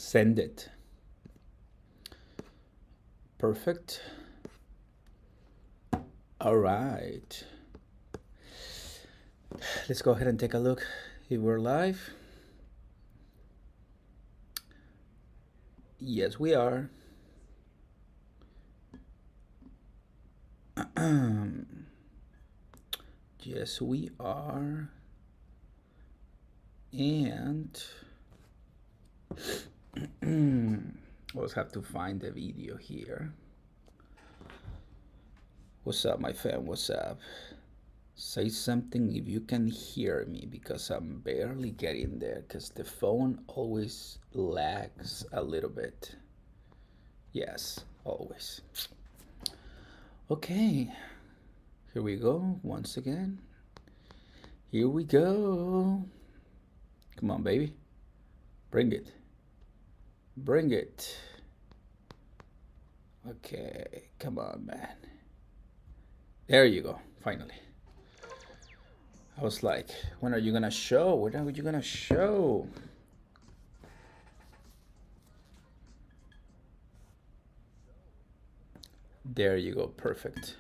Send it. Perfect. All right. Let's go ahead and take a look if we're live. Yes, we are. Yes, we are. And let's have to find the video here. What's up, my fam? What's up? Say something if you can hear me, because I'm barely getting there because the phone always lags a little bit. Yes, always. Okay, here we go once again. Here we go. Come on, baby. Bring it. Bring it. Okay, come on, man. There you go, finally. I was like, when are you gonna show? When are you gonna show? There you go, perfect.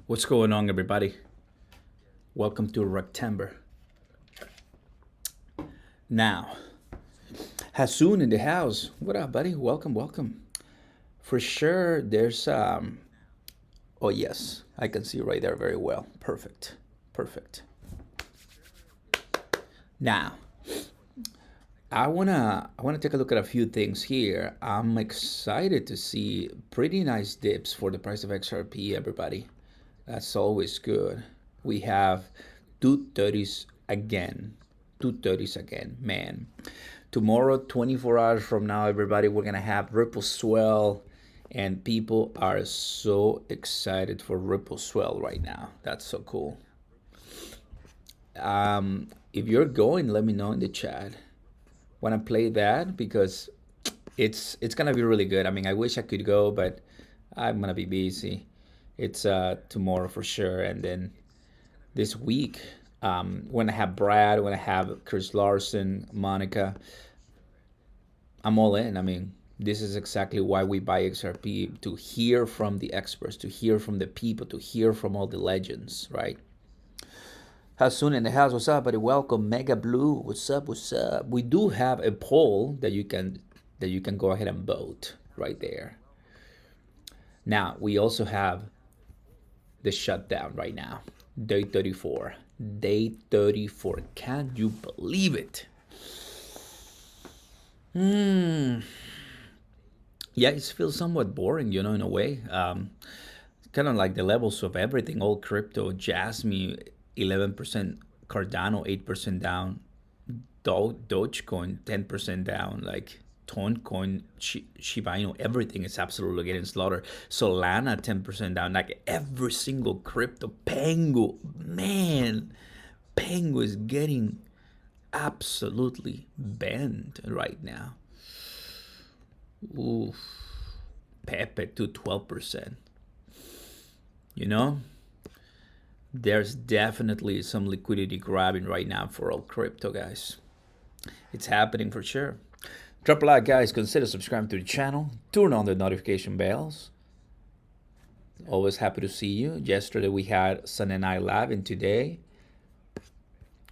What's going on, everybody? Welcome to Rektember. Now, Hasoon in the house. What up, buddy? Welcome, welcome. For sure, there's oh yes, I can see right there very well. Perfect, perfect. Now, I wanna take a look at a few things here. I'm excited to see pretty nice dips for the price of XRP, everybody. That's always good. We have 230s again. 230s again, man. Tomorrow, 24 hours from now, everybody, we're gonna have Ripple Swell, and people are so excited for Ripple Swell right now. That's so cool. If you're going, let me know in the chat. Wanna play that because it's gonna be really good. I mean, I wish I could go, but I'm gonna be busy. It's tomorrow for sure, and then this week, when I have Brad, when I have Chris Larson, Monica, I'm all in. I mean, this is exactly why we buy XRP, to hear from the experts, to hear from the people, to hear from all the legends, right? Hasoon in the house, what's up, buddy? Welcome. Mega Blue, what's up, what's up? We do have a poll that you can go ahead and vote right there. Now, we also have the shutdown right now. Day 34. Day 34. Can you believe it? Yeah, it feels somewhat boring, you know, in a way. Kind of like the levels of everything, all crypto. Jasmine, 11%. Cardano, 8% down. Dogecoin, 10% down. Like Toncoin, Shiba Inu, everything is absolutely getting slaughtered. Solana, 10% down. Like every single crypto. Pengu, man, Pengu is getting absolutely banned right now. Oof. Pepe to 12%. You know, there's definitely some liquidity grabbing right now for all crypto, guys. It's happening for sure. Drop a like, guys. Consider subscribing to the channel. Turn on the notification bells. Always happy to see you. Yesterday we had Sun and I live, and today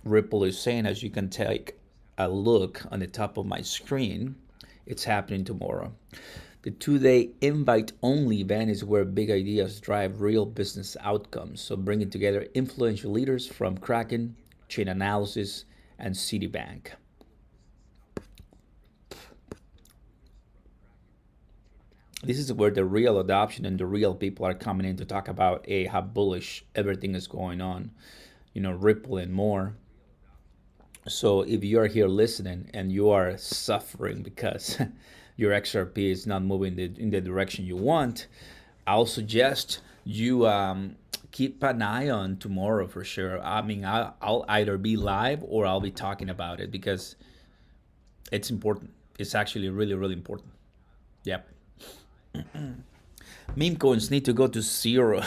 Ripple is saying, as you can take a look on the top of my screen, it's happening tomorrow. The 2-day invite-only event is where big ideas drive real business outcomes. So bringing together influential leaders from Kraken, Chain Analysis, and Citibank. This is where the real adoption and the real people are coming in to talk about how bullish everything is going on. You know, Ripple and more. So if you are here listening and you are suffering because your XRP is not moving in the direction you want, I'll suggest you keep an eye on tomorrow for sure. I mean, I'll either be live or I'll be talking about it because it's important. It's actually really, really important. Yep. Meme coins need to go to 0.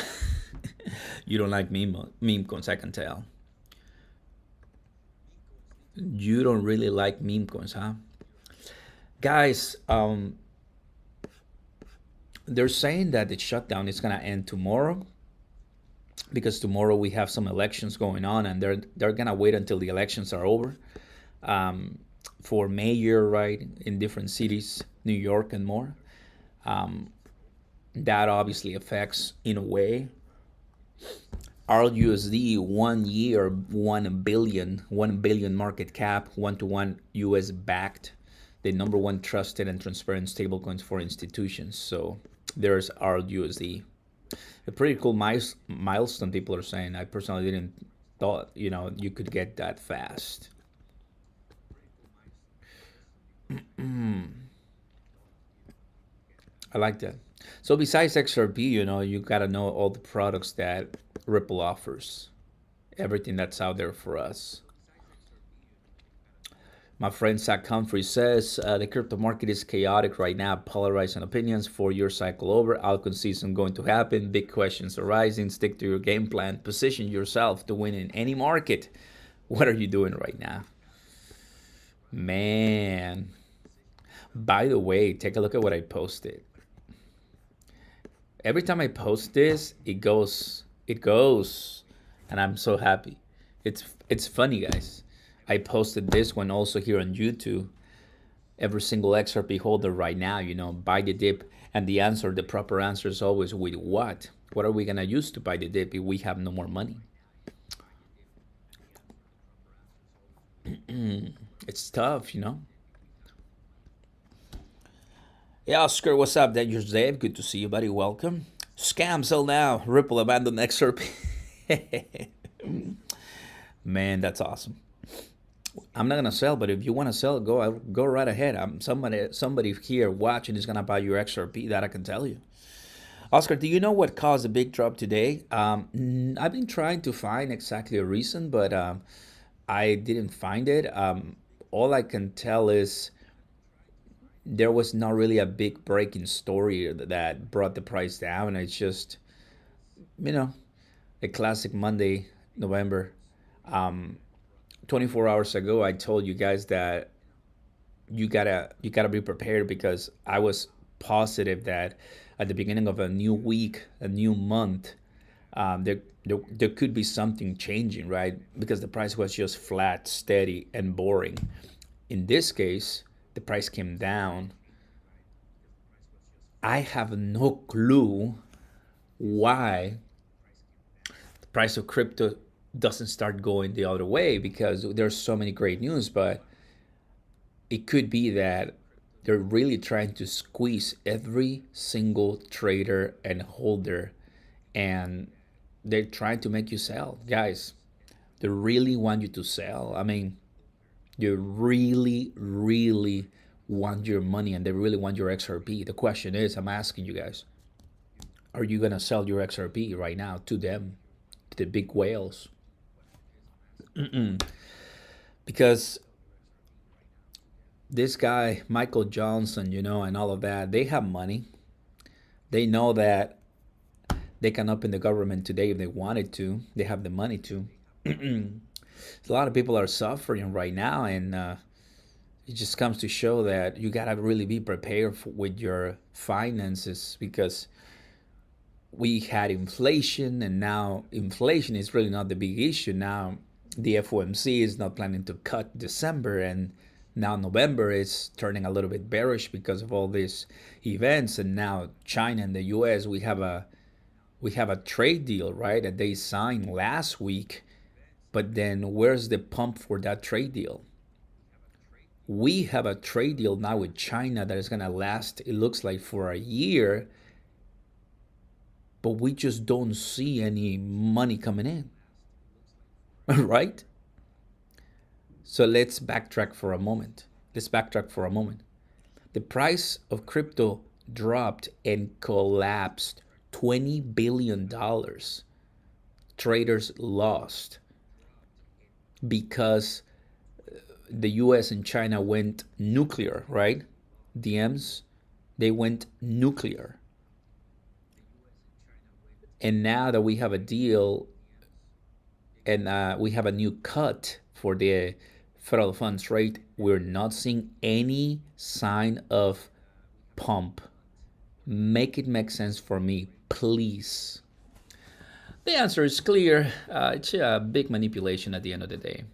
You don't like meme coins, I can tell. You don't really like meme coins, huh? Guys, they're saying that the shutdown is gonna end tomorrow because tomorrow we have some elections going on, and they're gonna wait until the elections are over um, for mayor, right, in different cities, New York and more. Um, that obviously affects, in a way, RUSD 1 year, 1 billion market cap, 1 to 1 US backed, the number one trusted and transparent stablecoins for institutions. So there's RUSD. A pretty cool milestone, people are saying. I personally didn't thought, you could get that fast. I like that. So besides XRP, you gotta know all the products that Ripple offers, everything that's out there for us. My friend Zach Humphrey says the crypto market is chaotic right now, polarizing opinions. 4 year cycle over, altcoin season going to happen, big questions arising. Stick to your game plan, position yourself to win in any market. What are you doing right now? Man, by the way, take a look at what I posted. Every time I post this, it goes, and I'm so happy. It's funny, guys. I posted this one also here on YouTube. Every single XRP holder right now, buy the dip, and the proper answer is always with what? What are we gonna use to buy the dip if we have no more money? It's tough. Yeah, Oscar, what's up? That's your Dave. Good to see you, buddy. Welcome. Scam, sell now. Ripple abandon XRP. Man, that's awesome. I'm not gonna sell, but if you want to sell, go right ahead. I'm somebody here watching is gonna buy your XRP. That I can tell you. Oscar, do you know what caused a big drop today? I've been trying to find exactly a reason, but I didn't find it. All I can tell is there was not really a big breaking story that brought the price down. It's just, you know, a classic Monday, November. Um, 24 hours ago, I told you guys that you gotta be prepared because I was positive that at the beginning of a new week, a new month, there could be something changing, right? Because the price was just flat, steady, and boring. In this case, the price came down. I have no clue why the price of crypto doesn't start going the other way because there's so many great news, but it could be that they're really trying to squeeze every single trader and holder, and they're trying to make you sell. Guys, they really want you to sell. I mean, they really, really want your money and they really want your XRP. The question is, I'm asking you guys, are you going to sell your XRP right now to them, to the big whales? Because this guy, Michael Johnson, and all of that, they have money. They know that they can open the government today if they wanted to. They have the money to. A lot of people are suffering right now, and it just comes to show that you gotta really be prepared with your finances because we had inflation, and now inflation is really not the big issue. Now the FOMC is not planning to cut December, and now November is turning a little bit bearish because of all these events. And now China and the US, we have a trade deal, right, that they signed last week. But then where's the pump for that trade deal? We have a trade deal now with China that is going to last, it looks like, for a year, but we just don't see any money coming in. Right? So let's backtrack for a moment. The price of crypto dropped and collapsed. $20 billion traders lost because the US and China went nuclear, right? DMs, they went nuclear. And now that we have a deal and we have a new cut for the federal funds rate, we're not seeing any sign of pump. Make it make sense for me, please. The answer is clear. It's a big manipulation at the end of the day.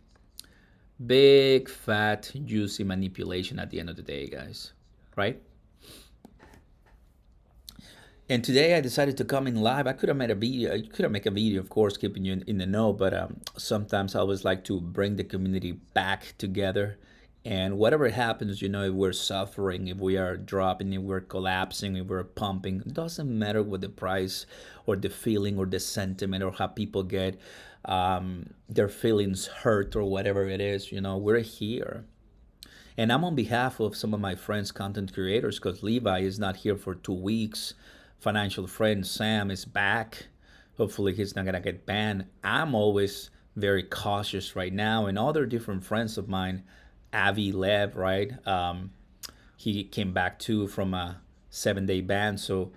Big, fat, juicy manipulation at the end of the day, guys. Right? And today I decided to come in live. I could have made a video. I could have made a video, of course, keeping you in the know. But sometimes I always like to bring the community back together. And whatever happens, if we're suffering, if we are dropping, if we're collapsing, if we're pumping, it doesn't matter what the price or the feeling or the sentiment or how people get their feelings hurt or whatever it is. We're here. And I'm on behalf of some of my friends, content creators, because Levi is not here for 2 weeks. Financial friend Sam is back. Hopefully, he's not going to get banned. I'm always very cautious right now. And other different friends of mine, Avi Lev, right? He came back too from a 7-day ban. So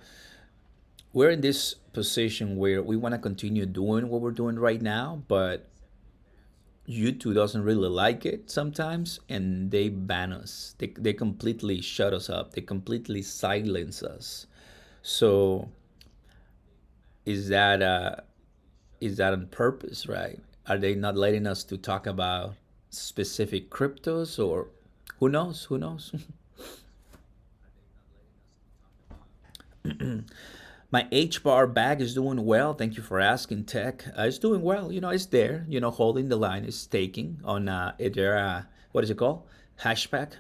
we're in this position where we want to continue doing what we're doing right now, but YouTube doesn't really like it sometimes, and they ban us. They completely shut us up. They completely silence us. So is that on purpose, right? Are they not letting us to talk about specific cryptos, or who knows? Who knows? My H bar bag is doing well. Thank you for asking, Tech. It's doing well. It's there. Holding the line. Is staking on there. What is it called? Hashback.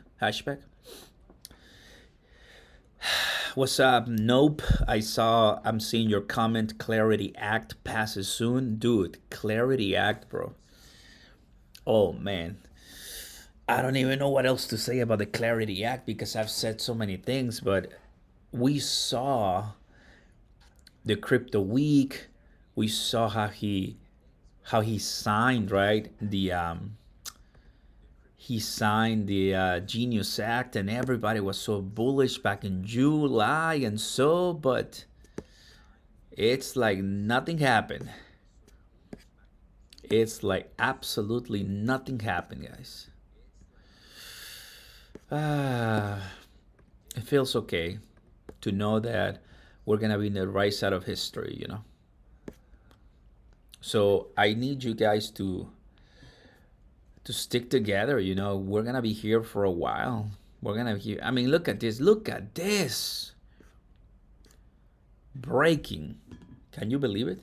What's up? Nope. I'm seeing your comment. Clarity Act passes soon. Dude, Clarity Act, bro. Oh, man. I don't even know what else to say about the Clarity Act because I've said so many things, but we saw the crypto week. We saw how he signed, right? He signed the Genius Act, and everybody was so bullish back in July and so, but it's like nothing happened. It's like absolutely nothing happened, guys. It feels okay to know that we're gonna be in the right side of history. So I need you guys to stick together. We're gonna be here for a while. We're gonna be here. I mean, look at this. Look at this. Breaking. Can you believe it?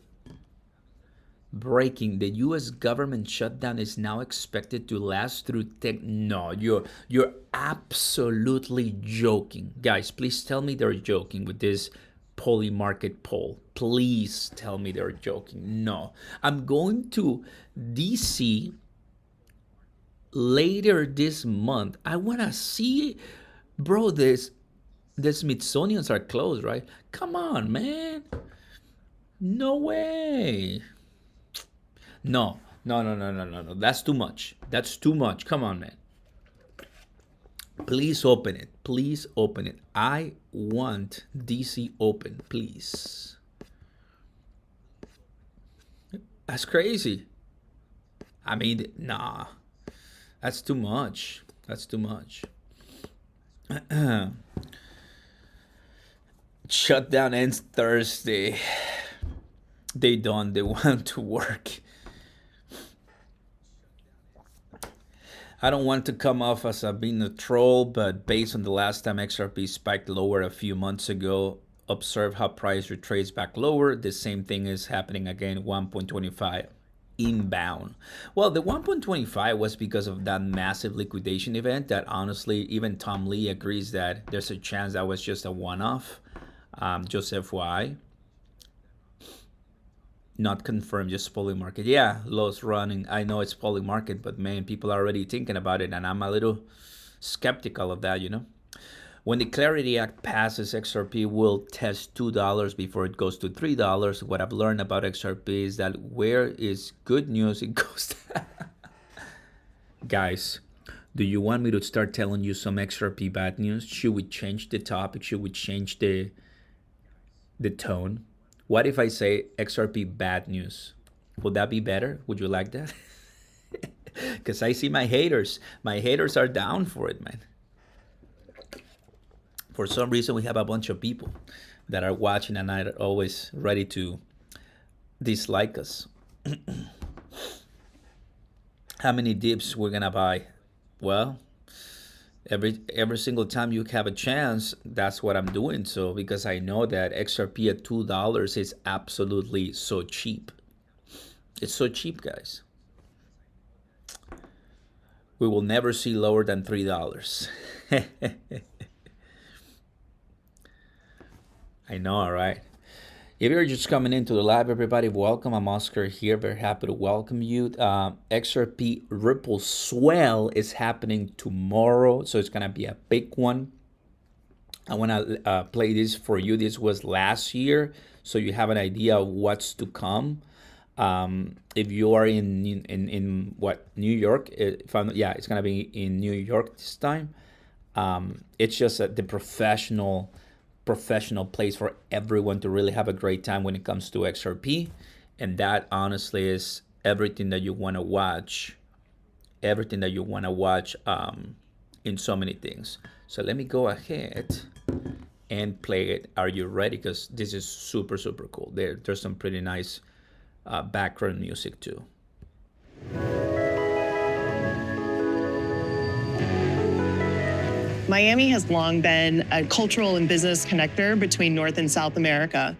Breaking. The U.S. government shutdown is now expected to last through no, you're absolutely joking, guys. Please tell me they're joking with this poly market poll. Please tell me they're joking. No, I'm going to DC later this month. I want to see, bro. The Smithsonian's are closed, right? Come on, man. No way. No. That's too much. That's too much. Come on, man. Please open it. Please open it. I want DC open, please. That's crazy. I mean, nah. That's too much. That's too much. Shutdown ends Thursday. They don't. They want to work. I don't want to come off as being a troll, but based on the last time XRP spiked lower a few months ago, observe how price retraces back lower. The same thing is happening again, 1.25 inbound. Well, the 1.25 was because of that massive liquidation event that honestly, even Tom Lee agrees that there's a chance that was just a one-off. Just FYI. Not confirmed, just poly market. Yeah, lows running. I know it's poly market, but man, people are already thinking about it, and I'm a little skeptical of that. When the Clarity Act passes, XRP will test $2 before it goes to $3. What I've learned about XRP is that where is good news, it goes down. Guys, do you want me to start telling you some XRP bad news? Should we change the topic? Should we change the tone? What if I say XRP bad news? Would that be better? Would you like that? Because I see my haters. My haters are down for it, man. For some reason, we have a bunch of people that are watching and are always ready to dislike us. How many dips we're gonna buy? Well, every single time you have a chance, that's what I'm doing. So because I know that XRP at $2 is absolutely so cheap. It's so cheap, guys. We will never see lower than $3. I know, all right. If you're just coming into the live, everybody, welcome. I'm Oscar here. Very happy to welcome you. XRP Ripple Swell is happening tomorrow, so it's gonna be a big one. I want to play this for you. This was last year, so you have an idea of what's to come. If you are in what, New York, yeah, it's gonna be in New York this time. It's just the professional place for everyone to really have a great time when it comes to XRP, and that honestly is everything that you want to watch. Everything that you want to watch in so many things. So let me go ahead and play it. Are you ready? Because this is super cool. There's some pretty nice background music too. Miami has long been a cultural and business connector between North and South America.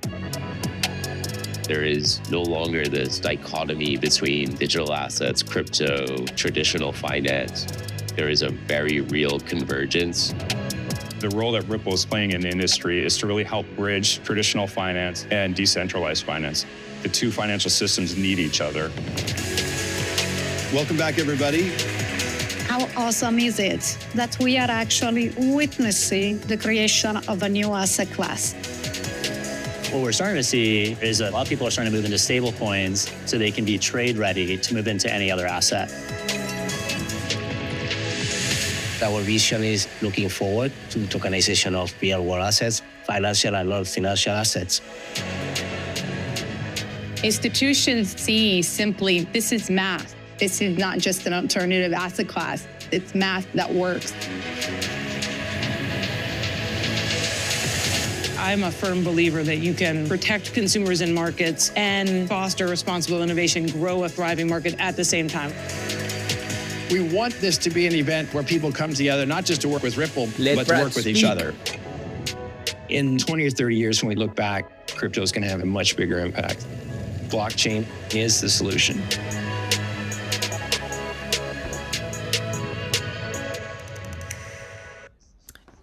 There is no longer this dichotomy between digital assets, crypto, traditional finance. There is a very real convergence. The role that Ripple is playing in the industry is to really help bridge traditional finance and decentralized finance. The two financial systems need each other. Welcome back, everybody. How awesome is it that we are actually witnessing the creation of a new asset class? What we're starting to see is a lot of people are starting to move into stable coins so they can be trade ready to move into any other asset. Our vision is looking forward to tokenization of real world assets, financial and non-financial assets. Institutions see simply, this is math. This is not just an alternative asset class. It's math that works. I'm a firm believer that you can protect consumers and markets and foster responsible innovation, grow a thriving market at the same time. We want this to be an event where people come together, not just to work with Ripple, but to work with each other. In 20 or 30 years, when we look back, crypto is going to have a much bigger impact. Blockchain is the solution.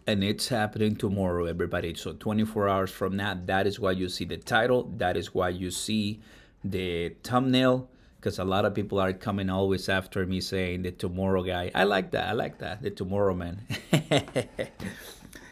And it's happening tomorrow, everybody. So 24 hours from now, that is why you see the title. That is why you see the thumbnail. Because a lot of people are coming always after me saying the tomorrow guy. I like that. The tomorrow man.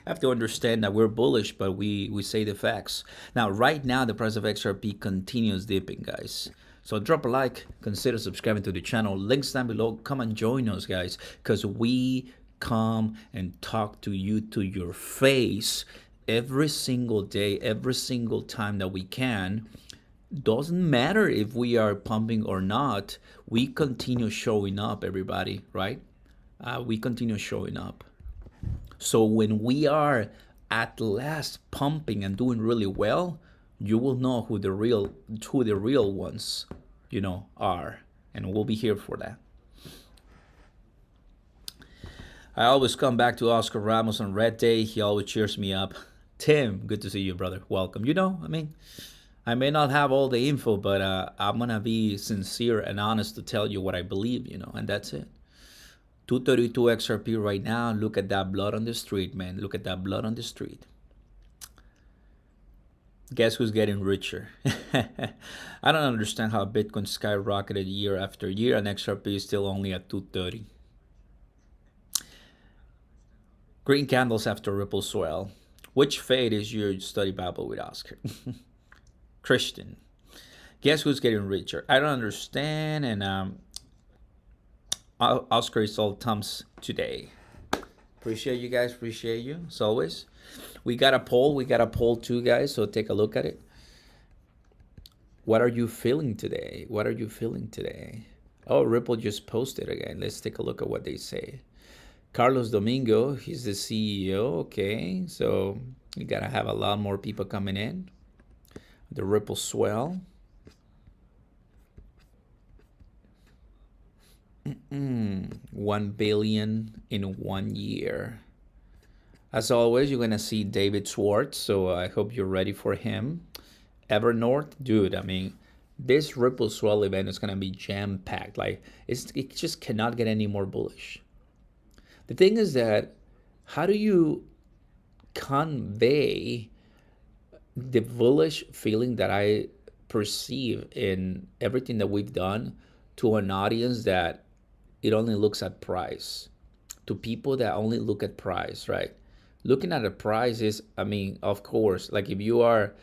Have to understand that we're bullish, but we say the facts. Now, right now, the price of XRP continues dipping, guys. So drop a like, consider subscribing to the channel. Links down below. Come and join us, guys, because we come and talk to you to your face every single day, every single time that we can. Doesn't matter if we are pumping or not, we continue showing up, everybody, right? We continue showing up. So when we are at last pumping and doing really well, you will know who the real ones, are, and we'll be here for that. I always come back to Oscar Ramos on Red Day. He always cheers me up. Tim, good to see you, brother. Welcome. I may not have all the info, but I'm going to be sincere and honest to tell you what I believe, and that's it. 232 XRP right now. Look at that blood on the street, man. Look at that blood on the street. Guess who's getting richer? I don't understand how Bitcoin skyrocketed year after year and XRP is still only at 230. Green candles after Ripple Swell. Which fade is your study Bible with Oscar? Christian. Guess who's getting richer? I don't understand. And Oscar is all thumbs today. Appreciate you guys. Appreciate you as always. We got a poll too, guys. So take a look at it. What are you feeling today? Oh, Ripple just posted again. Let's take a look at what they say. Carlos Domingo, he's the CEO. Okay, so you gotta have a lot more people coming in. The Ripple swell. 1 billion in 1 year. As always, you're gonna see David Schwartz, so I hope you're ready for him. Evernorth, dude, I mean, this Ripple swell event is gonna be jam-packed. Like, it just cannot get any more bullish. The thing is that, how do you convey the bullish feeling that I perceive in everything that we've done to an audience that it only looks at price, to people that only look at price, right? Looking at the price is, I mean, of course, like if you are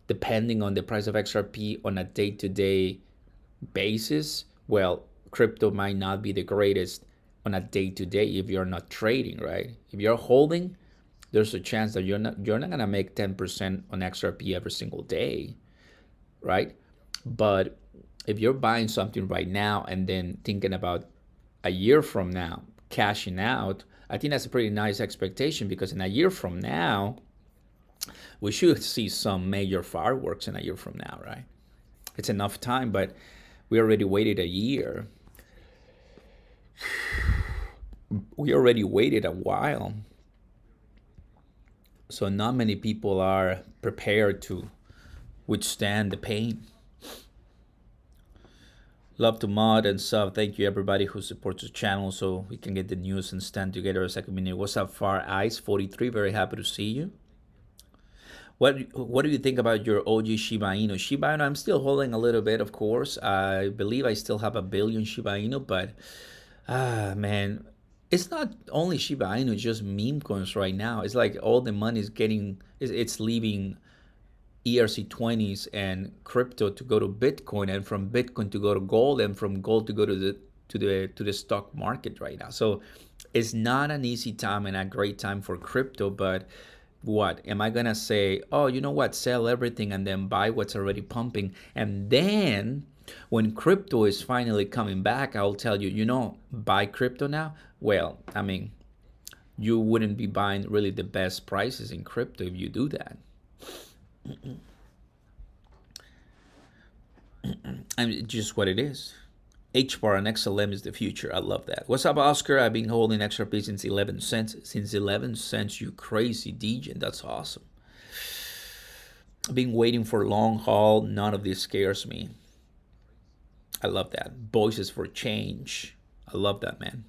depending on the price of XRP on a day-to-day basis, well, crypto might not be the greatest on a day-to-day if you're not trading, right? If you're holding, there's a chance that you're not gonna make 10% on XRP every single day, right? But if you're buying something right now and then thinking about a year from now cashing out, I think that's a pretty nice expectation, because in a year from now, we should see some major fireworks in a year from now, right? It's enough time, but we already waited a year. We already waited a while. So not many people are prepared to withstand the pain. Love to mod and sub. Thank you everybody who supports the channel so we can get the news and stand together as a community. What's up, Far Ice 43? Very happy to see you. What do you think about your OG Shiba Inu? Shiba Inu, I'm still holding a little bit, of course. I believe I still have 1 billion Shiba Inu, but man, it's not only Shiba Inu, it's just meme coins right now. It's like all the money is getting, it's leaving ERC20s and crypto to go to Bitcoin, and from Bitcoin to go to gold, and from gold to go to the stock market right now. So it's not an easy time and a great time for crypto. But what am I gonna say? Oh, you know what? Sell everything and then buy what's already pumping, and then when crypto is finally coming back, I'll tell you, buy crypto now. Well, I mean, you wouldn't be buying really the best prices in crypto if you do that. I mean, just what it is. HBAR and XLM is the future. I love that. What's up, Oscar? I've been holding XRP since 11 cents. Since 11 cents, you crazy DJ. That's awesome. I've been waiting for long haul. None of this scares me. I love that. Voices for change. I love that, man.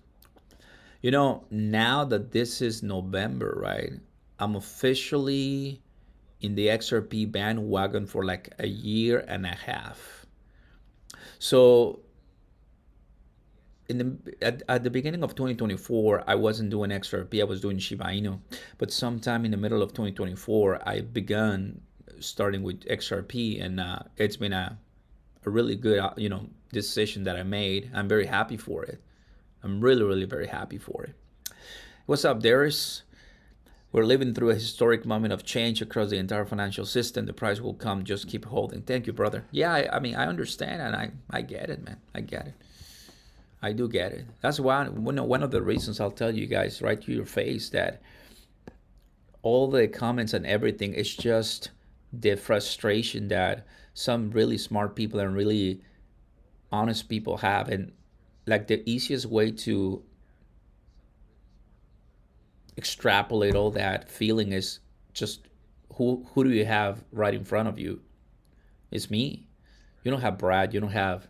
Now that this is November, right? I'm officially in the XRP bandwagon for like a year and a half. So at the beginning of 2024, I wasn't doing XRP, I was doing Shiba Inu. But sometime in the middle of 2024, I began starting with XRP, and it's been a really good, decision that I made. I'm very happy for it. I'm really, really very happy for it. What's up, Darius? We're living through a historic moment of change across the entire financial system. The price will come. Just keep holding. Thank you, brother. Yeah, I mean, I understand, and I get it, man. I get it. I do get it. That's why one of the reasons I'll tell you guys right to your face that all the comments and everything is just the frustration that some really smart people and really honest people have. And like the easiest way to extrapolate all that feeling is just who do you have right in front of you? It's me. You don't have Brad, you don't have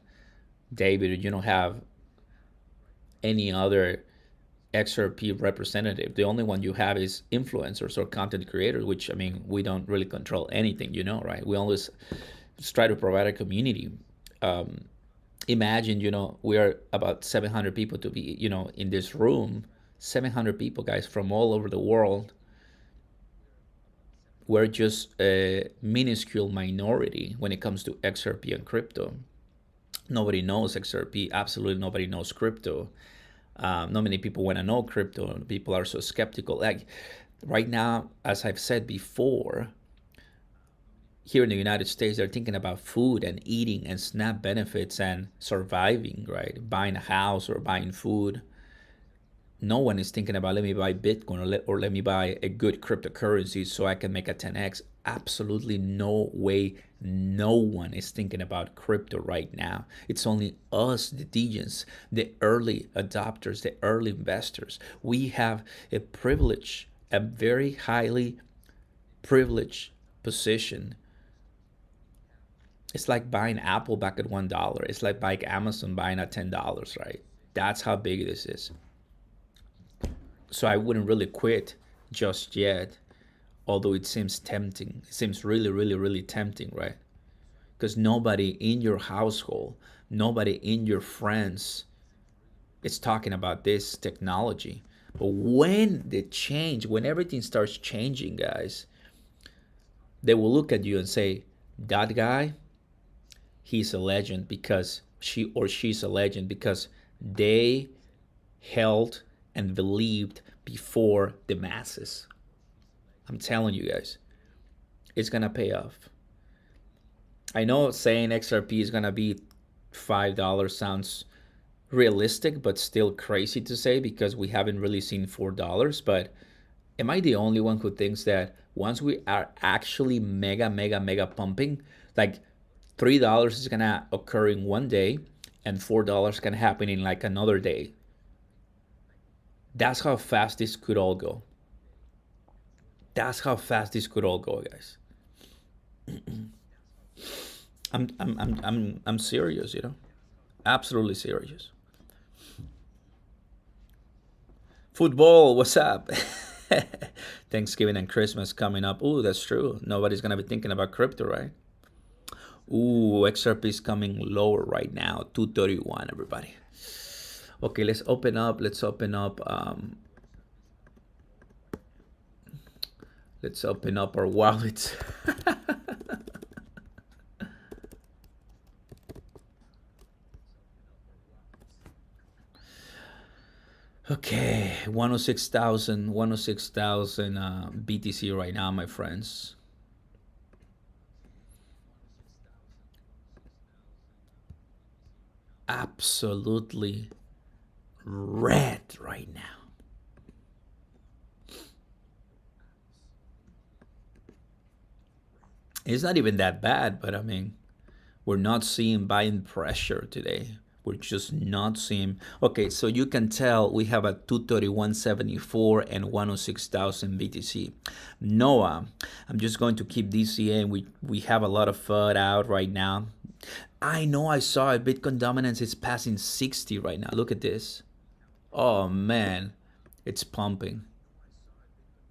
David, you don't have any other XRP representative. The only one you have is influencers or content creators, which, I mean, we don't really control anything, right? We always try to provide a community. Imagine, we are about 700 people to be, in this room. 700 people, guys, from all over the world. We're just a minuscule minority when it comes to XRP and crypto. Nobody knows XRP. Absolutely nobody knows crypto. Not many people want to know crypto. People are so skeptical. Like right now, as I've said before, here in the United States, they're thinking about food and eating and SNAP benefits and surviving, right? Buying a house or buying food. No one is thinking about let me buy Bitcoin or let me buy a good cryptocurrency so I can make a 10x. Absolutely no way. No one is thinking about crypto right now. It's only us, the degens, the early adopters, the early investors. We have a privilege, a very highly privileged position. It's like buying Apple back at $1. It's like buying Amazon buying at $10, right? That's how big this is. So I wouldn't really quit just yet, although it seems tempting. It seems really, really, really tempting, right? Because nobody in your household, nobody in your friends is talking about this technology. But when when everything starts changing, guys, they will look at you and say, that guy, he's a legend because she's a legend because they held and believed before the masses. I'm telling you guys, it's gonna pay off. I know saying XRP is gonna be $5 sounds realistic, but still crazy to say because we haven't really seen $4. But am I the only one who thinks that once we are actually mega pumping, like $3 is gonna occur in one day and $4 can happen in like another day? That's how fast this could all go. That's how fast this could all go, guys. I'm serious, you know, absolutely serious. Football, what's up? Thanksgiving and Christmas coming up. Ooh, that's true. Nobody's gonna be thinking about crypto, right? Ooh, XRP is coming lower right now, 231, everybody. Okay, let's open up. Let's open up our wallets. Okay, 106,000 BTC right now, my friends. Absolutely red right now. It's not even that bad, but I mean, we're not seeing buying pressure today. We're just not seeing. Okay, so you can tell we have a 231.74 and 106,000 BTC. Noah, I'm just going to keep DCA. We have a lot of FUD out right now. I know, I saw it. Bitcoin dominance is passing 60 right now. Look at this. Oh man, it's pumping.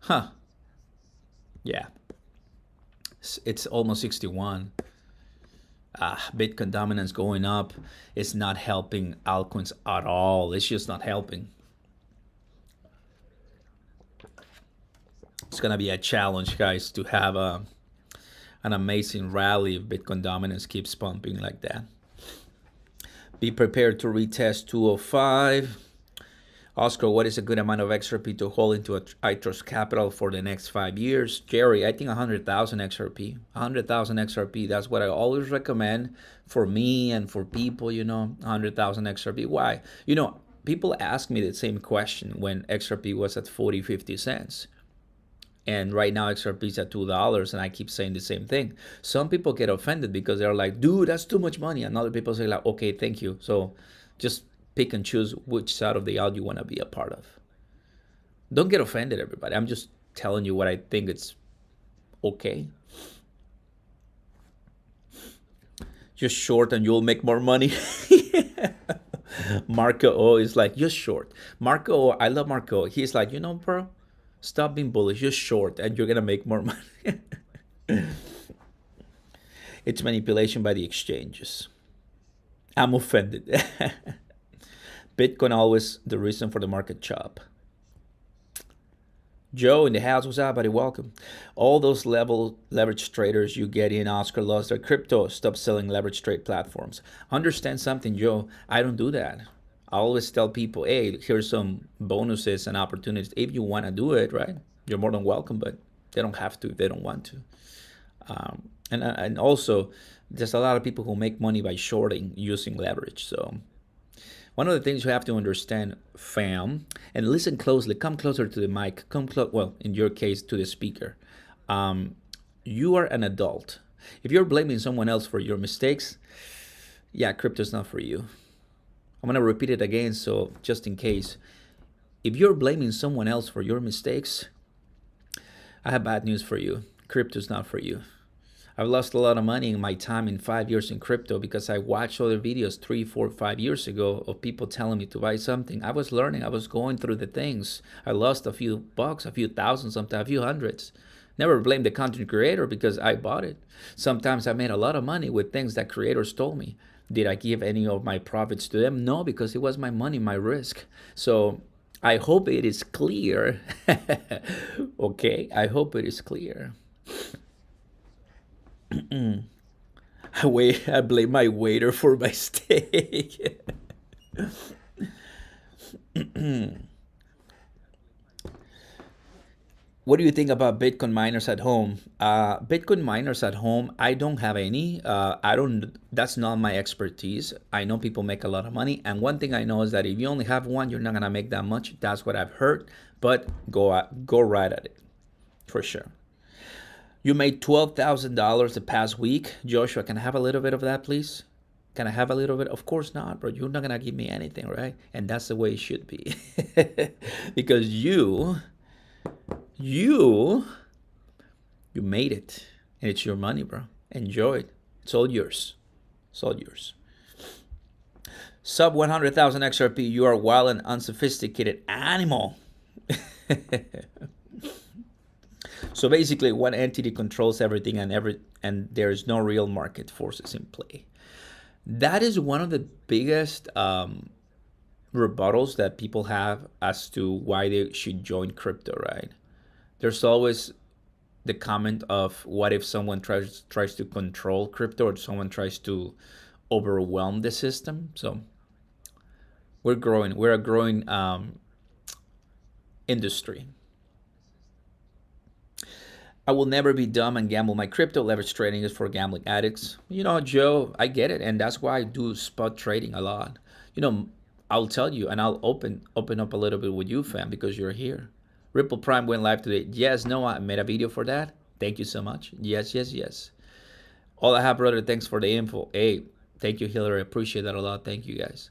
Huh. Yeah. It's almost 61. Bitcoin dominance going up is not helping altcoins at all. It's just not helping. It's gonna be a challenge, guys, to have an amazing rally if Bitcoin dominance keeps pumping like that. Be prepared to retest 205. Oscar, what is a good amount of XRP to hold into I Trust Capital for the next 5 years? Jerry, I think 100,000 XRP. 100,000 XRP, that's what I always recommend for me and for people, you know, 100,000 XRP. Why? You know, people ask me the same question when XRP was at 40, 50 cents. And right now XRP is at $2 and I keep saying the same thing. Some people get offended because they're like, dude, that's too much money. And other people say like, okay, thank you. So just pick and choose which side of the aisle you want to be a part of. Don't get offended, everybody. I'm just telling you what I think it's okay. Just short and you'll make more money. Marco O is like, just short. Marco O, I love Marco O. He's like, you know, bro, stop being bullish, just short and you're going to make more money. It's manipulation by the exchanges. I'm offended. Bitcoin always the reason for the market chop. Joe in the house, what's up, buddy? Welcome. All those leverage traders you get in, Oscar, lost their crypto. Stop selling leverage trade platforms. Understand something, Joe. I don't do that. I always tell people, hey, here's some bonuses and opportunities. If you want to do it, right, you're more than welcome, but they don't have to if they don't want to. And also, there's a lot of people who make money by shorting using leverage. So one of the things you have to understand, fam, and listen closely, come closer to the mic, well, in your case, to the speaker. You are an adult. If you're blaming someone else for your mistakes, yeah, crypto's not for you. I'm gonna repeat it again, so just in case. If you're blaming someone else for your mistakes, I have bad news for you. Crypto's not for you. I've lost a lot of money in my time in 5 years in crypto because I watched other videos 3, 4, 5 years ago of people telling me to buy something. I was learning, I was going through the things. I lost a few bucks, a few thousand, sometimes a few hundreds. Never blame the content creator because I bought it. Sometimes I made a lot of money with things that creators told me. Did I give any of my profits to them? No, because it was my money, my risk. So I hope it is clear. Okay, I hope it is clear. I blame my waiter for my steak. What do you think about Bitcoin miners at home? Bitcoin miners at home, I don't have any. I don't. That's not my expertise. I know people make a lot of money, and one thing I know is that if you only have one, you're not gonna make that much. That's what I've heard. But go right at it, for sure. You made $12,000 the past week. Joshua, can I have a little bit of that, please? Can I have a little bit? Of course not, bro. You're not gonna give me anything, right? And that's the way it should be. Because you made it. And it's your money, bro. Enjoy it. It's all yours. It's all yours. Sub 100,000 XRP, you are a wild and unsophisticated animal. So basically, one entity controls everything, and there is no real market forces in play. That is one of the biggest rebuttals that people have as to why they should join crypto, right? There's always the comment of what if someone tries to control crypto, or someone tries to overwhelm the system. So we're a growing industry. I will never be dumb and gamble my crypto. Leverage trading is for gambling addicts. You know, Joe, I get it, and that's why I do spot trading a lot. You know, I'll tell you, and I'll open up a little bit with you, fam, because you're here. Ripple Prime went live today. Yes, no, I made a video for that. Thank you so much. Yes. All I have, brother, thanks for the info. Hey, thank you, Hillary. I appreciate that a lot. Thank you, guys.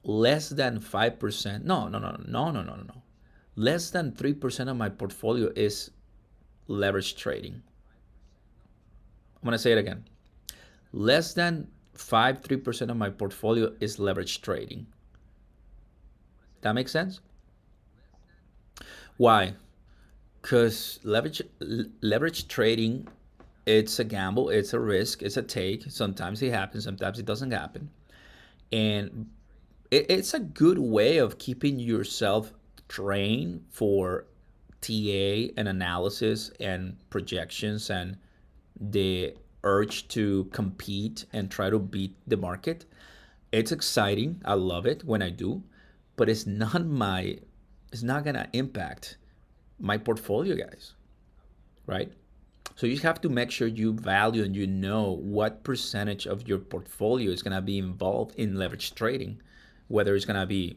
Less than 5%. No. Less than 3% of my portfolio is leverage trading. I'm gonna say it again. Less than 3% of my portfolio is leverage trading. That makes sense? Why? Because leverage trading, it's a gamble, it's a risk, it's a take. Sometimes it happens, sometimes it doesn't happen. And it's a good way of keeping yourself trained for TA and analysis and projections and the urge to compete and try to beat the market. It's exciting. I love it when I do, but it's not gonna impact my portfolio, guys, right? So you have to make sure you value and you know what percentage of your portfolio is gonna be involved in leverage trading, whether it's gonna be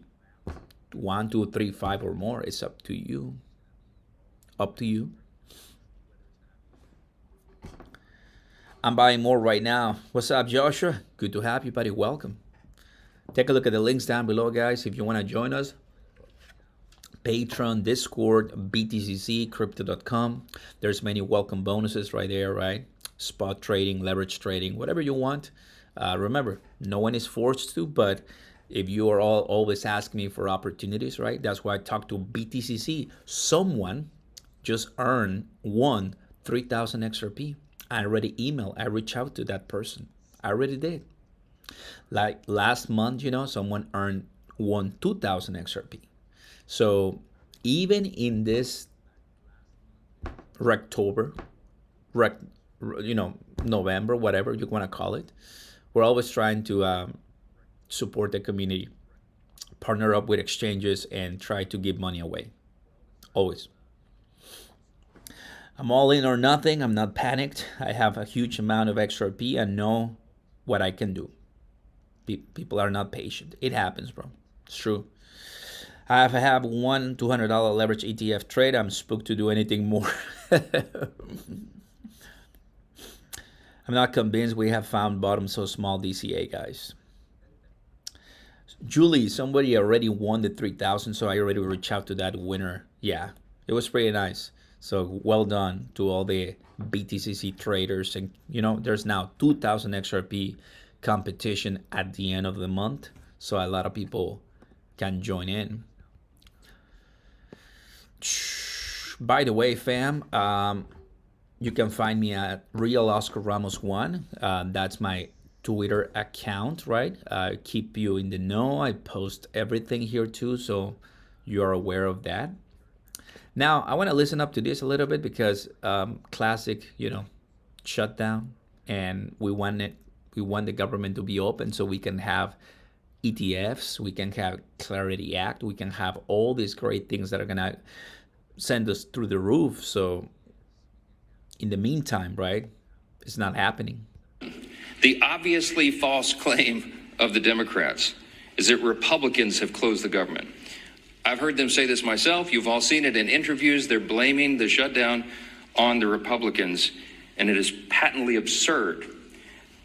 1, 2, 3, 5 or more. It's up to you. Up to you. I'm buying more right now. What's up, Joshua? Good to have you, buddy. Welcome. Take a look at the links down below, guys, if you want to join us. Patreon, Discord, BTCC, Crypto.com. There's many welcome bonuses right there, right? Spot trading, leverage trading, whatever you want. Remember, no one is forced to, but if you are always asking me for opportunities, right? That's why I talk to BTCC. Someone just won 3,000 XRP. I already I reached out to that person. I already did. Like last month, someone won 2,000 XRP. So even in this Rektember, November, whatever you want to call it, we're always trying to support the community, partner up with exchanges, and try to give money away. Always. I'm all in or nothing. I'm not panicked. I have a huge amount of XRP and know what I can do. People are not patient. It happens, bro. It's true. If I have one $200 leverage ETF trade, I'm spooked to do anything more. I'm not convinced we have found bottom so small DCA, guys. Julie, somebody already won the 3,000, so I already reached out to that winner. Yeah, it was pretty nice. So well done to all the BTCC traders. And you know, there's now 2,000 XRP competition at the end of the month, so a lot of people can join in. By the way, fam, you can find me at Real Oscar Ramos 1. That's my Twitter account, right? I keep you in the know. I post everything here too, so you're aware of that. Now, I want to listen up to this a little bit because classic, you know, shutdown, and we want the government to be open so we can have ETFs, we can have Clarity Act, we can have all these great things that are gonna send us through the roof. So in the meantime, right, it's not happening. The obviously false claim of the Democrats is that Republicans have closed the government. I've heard them say this myself. You've all seen it in interviews. They're blaming the shutdown on the Republicans, and it is patently absurd.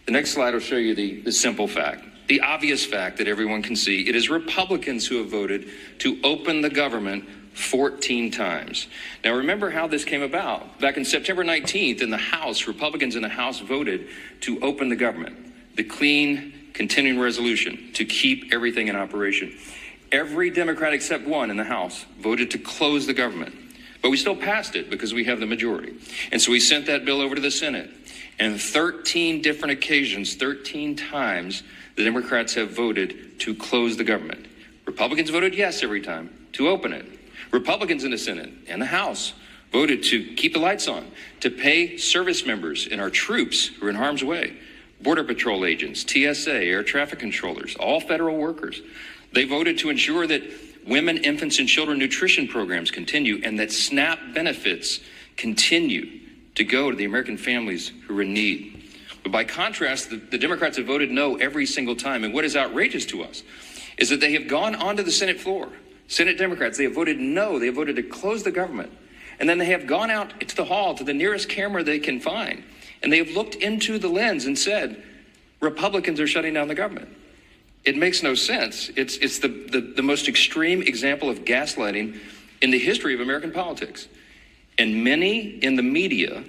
The next slide will show you the simple fact, the obvious fact that everyone can see. It is Republicans who have voted to open the government 14 times. Now, remember how this came about. Back in September 19th in the House, Republicans in the House voted to open the government, the clean continuing resolution to keep everything in operation. Every Democrat except one in the House voted to close the government. But we still passed it because we have the majority. And so we sent that bill over to the Senate. And 13 different occasions, 13 times, the Democrats have voted to close the government. Republicans voted yes every time to open it. Republicans in the Senate and the House voted to keep the lights on, to pay service members and our troops who are in harm's way, Border Patrol agents, TSA, air traffic controllers, all federal workers. They voted to ensure that women, infants, and children nutrition programs continue and that SNAP benefits continue to go to the American families who are in need. But by contrast, the Democrats have voted no every single time. And what is outrageous to us is that they have gone onto the Senate floor. Senate Democrats, they have voted no. They have voted to close the government. And then they have gone out to the hall, to the nearest camera they can find. And they have looked into the lens and said, Republicans are shutting down the government. It makes no sense. It's the most extreme example of gaslighting in the history of American politics. And many in the media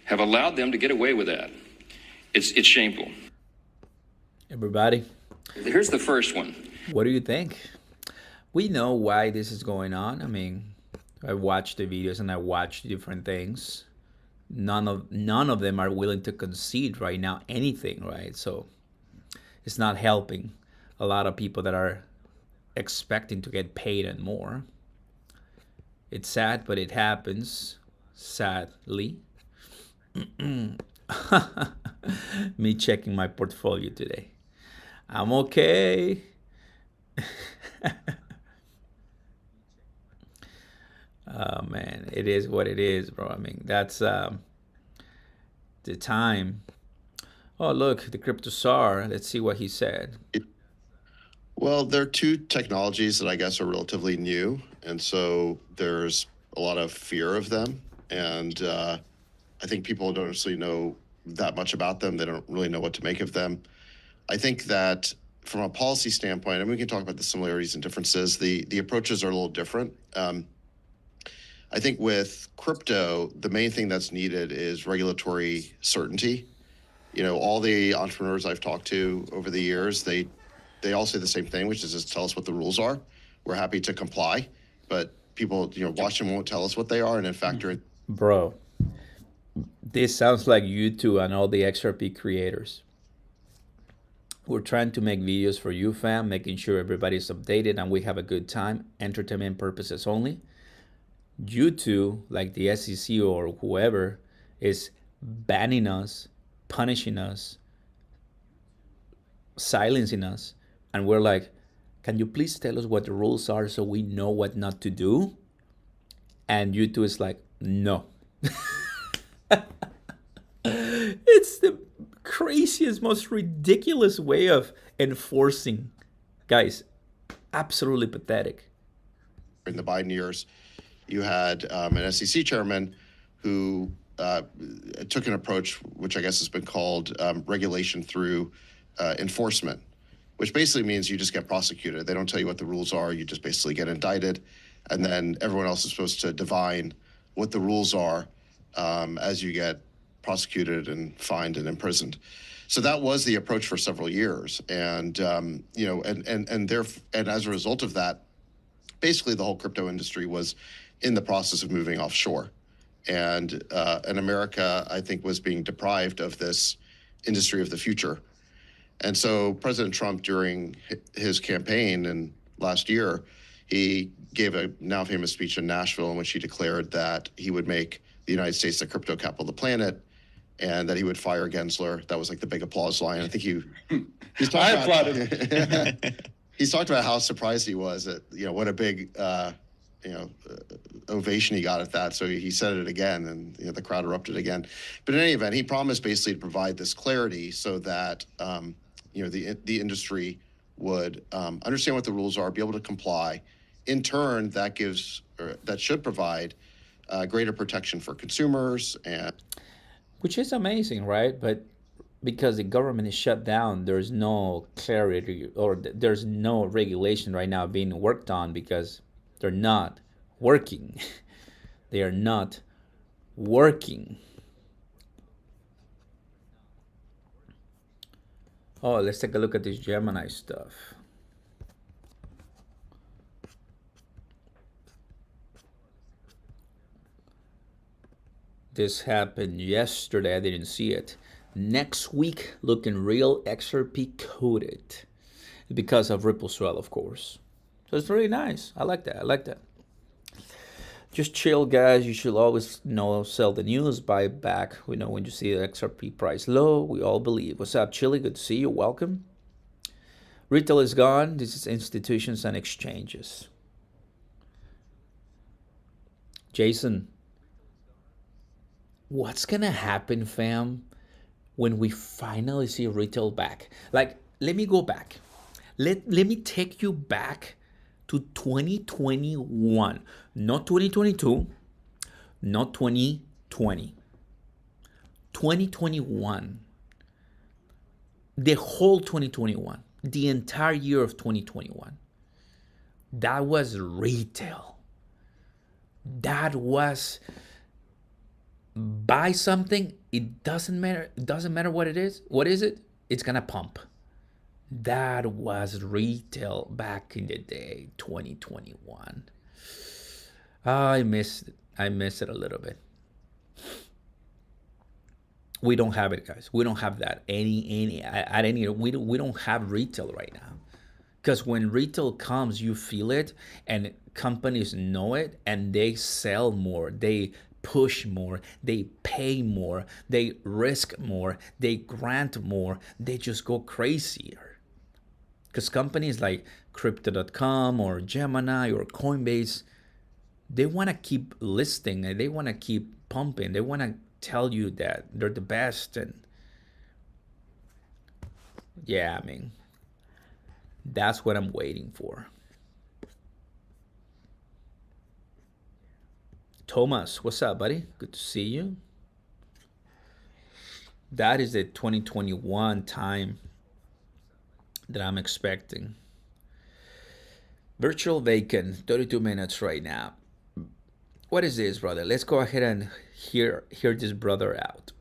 have allowed them to get away with that. It's shameful. Everybody, here's the first one. What do you think? We know why this is going on. I mean, I watched the videos and I watched different things. None of them are willing to concede right now anything, right? So it's not helping a lot of people that are expecting to get paid and more. It's sad, but it happens, sadly. Me checking my portfolio today. I'm okay. Oh man, it is what it is, bro. I mean, that's the time. Oh, look, the crypto czar. Let's see what he said. Well, there are two technologies that I guess are relatively new, and so there's a lot of fear of them. And I think people don't necessarily know that much about them. They don't really know what to make of them. I think that from a policy standpoint, and we can talk about the similarities and differences, the approaches are a little different. I think with crypto, the main thing that's needed is regulatory certainty. You know, all the entrepreneurs I've talked to over the years, they all say the same thing, which is just tell us what the rules are. We're happy to comply, but people, Washington won't tell us what they are, and in fact, bro, this sounds like you two and all the XRP creators. We're trying to make videos for you, fam, making sure everybody's updated and we have a good time, entertainment purposes only. You two, like the SEC or whoever, is banning us, punishing us, silencing us, and we're like, can you please tell us what the rules are so we know what not to do? And you two is like, no. It's the craziest, most ridiculous way of enforcing. Guys, absolutely pathetic. In the Biden years, you had an SEC chairman who took an approach, which I guess has been called regulation through enforcement, which basically means you just get prosecuted. They don't tell you what the rules are. You just basically get indicted. And then everyone else is supposed to divine what the rules are as you get prosecuted and fined and imprisoned. So that was the approach for several years. And, and as a result of that, basically the whole crypto industry was in the process of moving offshore. And America, I think, was being deprived of this industry of the future. And so President Trump, during his campaign in last year, he gave a now famous speech in Nashville in which he declared that he would make the United States the crypto capital of the planet, and that he would fire Gensler. That was like the big applause line. I think he's talked about how surprised he was at what a big ovation he got at that. So he said it again, and the crowd erupted again. But in any event, he promised basically to provide this clarity so that the industry would understand what the rules are, be able to comply. In turn, that should provide greater protection for consumers, and which is amazing, right? But because the government is shut down, there's no clarity, or there's no regulation right now being worked on because they're not working. They are not working. Oh, let's take a look at this Gemini stuff. This happened yesterday. I didn't see it. Next week, looking real XRP coated because of Ripple Swell, of course. So it's really nice. I like that. I like that. Just chill, guys. You should always sell the news, buy back. When you see the XRP price low, we all believe. What's up, Chili? Good to see you. Welcome. Retail is gone. This is institutions and exchanges. Jason, what's gonna happen, fam, when we finally see retail back? Like, let me go back. Let me take you back to 2021, not 2022, not 2020. 2021. The whole 2021, the entire year of 2021. That was retail. That was buy something, it doesn't matter what it is. What is it? It's gonna pump. That was retail back in the day, 2021. I miss it a little bit. We don't have it, guys. We don't have that we don't have retail right now. Because when retail comes, you feel it, and companies know it, and they sell more, they push more, they pay more, they risk more, they grant more, they just go crazier. Because companies like Crypto.com or Gemini or Coinbase, they want to keep listing, and they want to keep pumping. They want to tell you that they're the best. And yeah, I mean, that's what I'm waiting for. Thomas, what's up, buddy? Good to see you. That is the 2021 time that I'm expecting. Virtual vacant, 32 minutes right now. What is this, brother? Let's go ahead and hear this brother out.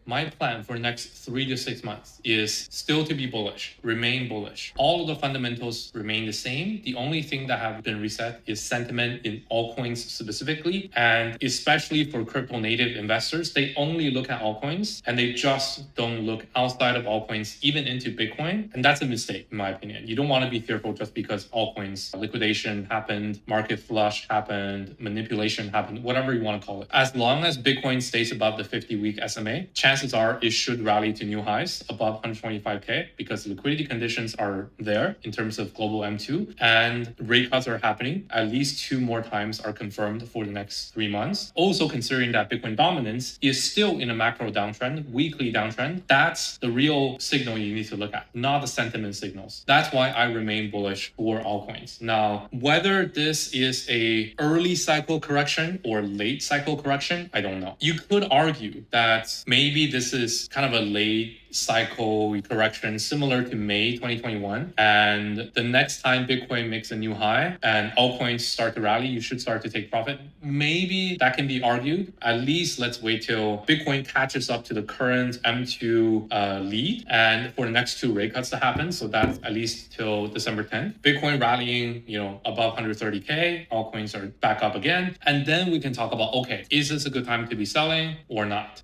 My plan for the next 3 to 6 months is still to be bullish, remain bullish. All of the fundamentals remain the same. The only thing that have been reset is sentiment in altcoins specifically, and especially for crypto native investors, they only look at altcoins and they just don't look outside of altcoins, even into Bitcoin. And that's a mistake, in my opinion. You don't want to be fearful just because altcoins liquidation happened, market flush happened, manipulation happened, whatever you want to call it. As long as Bitcoin stays above the 50-week SMA, chances chances are it should rally to new highs above 125K because liquidity conditions are there in terms of global M2 and rate cuts are happening. At least 2 more times are confirmed for the next 3 months. Also considering that Bitcoin dominance is still in a macro downtrend, weekly downtrend, that's the real signal you need to look at, not the sentiment signals. That's why I remain bullish for altcoins. Now, whether this is a early cycle correction or late cycle correction, I don't know. You could argue that maybe this is kind of a late cycle correction similar to May 2021, and the next time Bitcoin makes a new high and altcoins start to rally, you should start to take profit. Maybe that can be argued. At least let's wait till Bitcoin catches up to the current M2 lead and for the next 2 rate cuts to happen. So that's at least till December 10th. Bitcoin rallying, above 130K, altcoins are back up again, and then we can talk about, okay, is this a good time to be selling or not?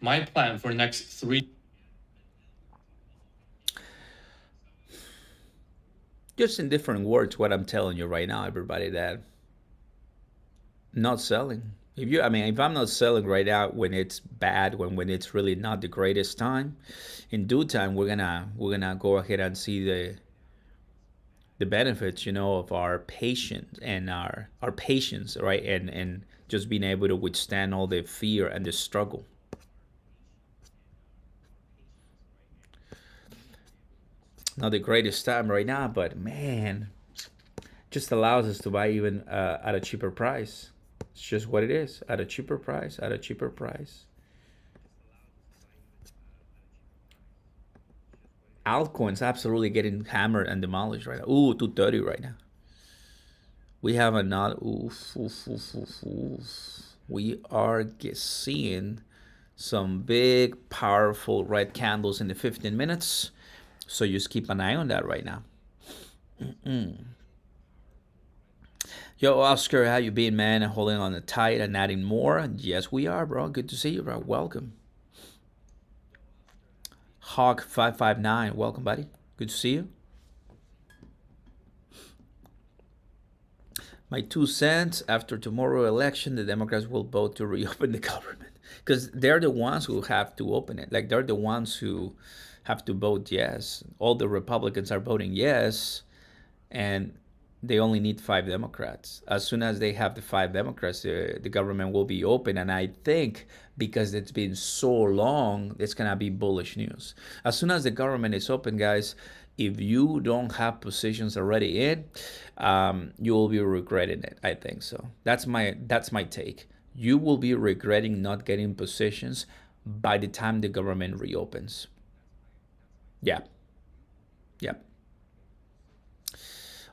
My plan for next 3. Just in different words, what I'm telling you right now, everybody, that not selling. If I'm not selling right now when it's bad, when it's really not the greatest time, in due time we're gonna go ahead and see the benefits, of our patience and our patience, right? And just being able to withstand all the fear and the struggle. Not the greatest time right now, but man, just allows us to buy even at a cheaper price. It's just what it is, at a cheaper price. Altcoins absolutely getting hammered and demolished right now. Ooh, 230 right now. We have another. We are seeing some big, powerful red candles in the 15 minutes. So just keep an eye on that right now. Yo, Oscar, how you been, man? Holding on the tight and adding more? Yes, we are, bro. Good to see you, bro. Welcome. Hawk559, welcome, buddy. Good to see you. My 2 cents, after tomorrow election, the Democrats will vote to reopen the government. Because they're the ones who have to open it. Like, they're the ones who have to vote yes. All the Republicans are voting yes, and they only need 5 Democrats. As soon as they have the 5 Democrats, the government will be open. And I think because it's been so long, it's gonna be bullish news. As soon as the government is open, guys, if you don't have positions already in, you will be regretting it. I think so. That's my take. You will be regretting not getting positions by the time the government reopens. Yeah.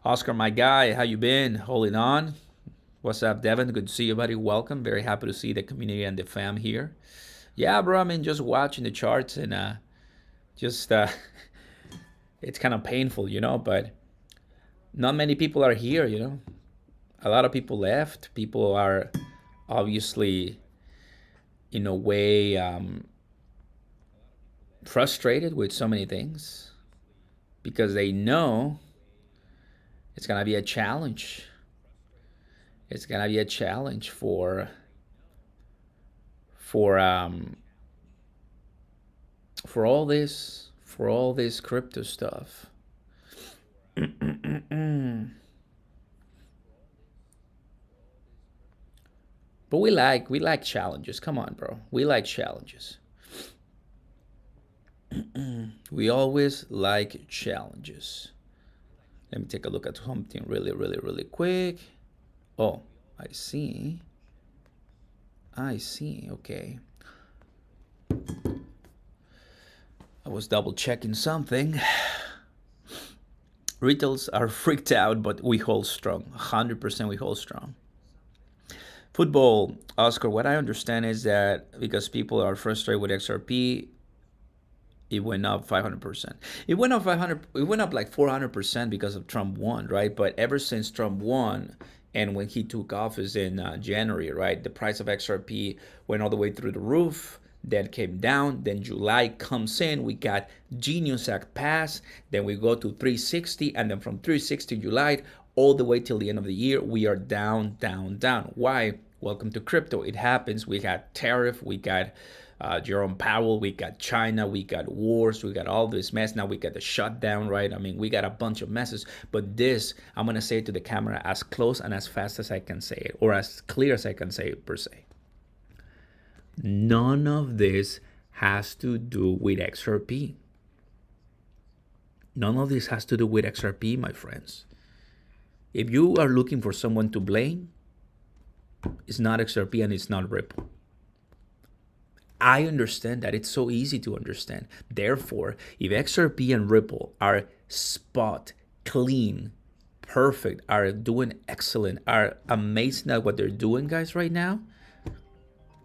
Oscar, my guy, how you been? Holding on. What's up, Devin? Good to see you, buddy. Welcome. Very happy to see the community and the fam here. Yeah, bro. Just watching the charts and it's kind of painful, but not many people are here, A lot of people left. People are obviously, in a way, frustrated with so many things because they know it's gonna be a challenge. It's gonna be a challenge for all this crypto stuff. But we like challenges. Come on, bro. We like challenges. We always like challenges. Let me take a look at something really quick. Oh, I see. Okay. I was double checking something. Retails are freaked out, but we hold strong. 100% we hold strong. Football, Oscar, what I understand is that because people are frustrated with XRP, it went up 500%. It went up like 400% because of Trump won, right? But ever since Trump won and when he took office in January, right, the price of XRP went all the way through the roof, then came down, then July comes in, we got Genius Act passed, then we go to 360, and then from 360 July all the way till the end of the year, we are down. Why? Welcome to crypto. It happens. We got tariff, we got Jerome Powell, we got China, we got wars, we got all this mess. Now we got the shutdown, right? I mean, we got a bunch of messes. But this, I'm going to say it to the camera as close and as fast as I can say it, or as clear as I can say it per se. None of this has to do with XRP. None of this has to do with XRP, my friends. If you are looking for someone to blame, it's not XRP and it's not Ripple. I understand that. It's so easy to understand. Therefore, if XRP and Ripple are spot, clean, perfect, are doing excellent, are amazing at what they're doing, guys, right now,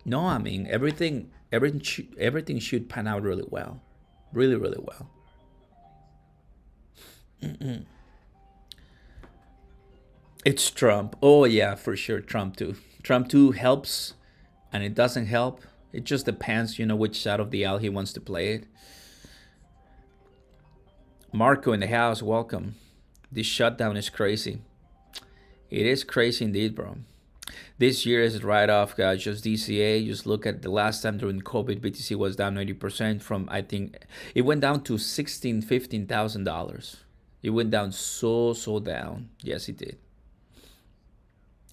no, I mean, everything should pan out really well. Really, really well. It's Trump. Oh, yeah, for sure, Trump too. Trump too helps, and it doesn't help. It just depends, which side of the aisle he wants to play it. Marco in the house, welcome. This shutdown is crazy. It is crazy indeed, bro. This year is right off, guys. Just DCA. Just look at the last time during COVID, BTC was down 90% from, I think, it went down to $16,000, $15,000. It went down so down. Yes, it did.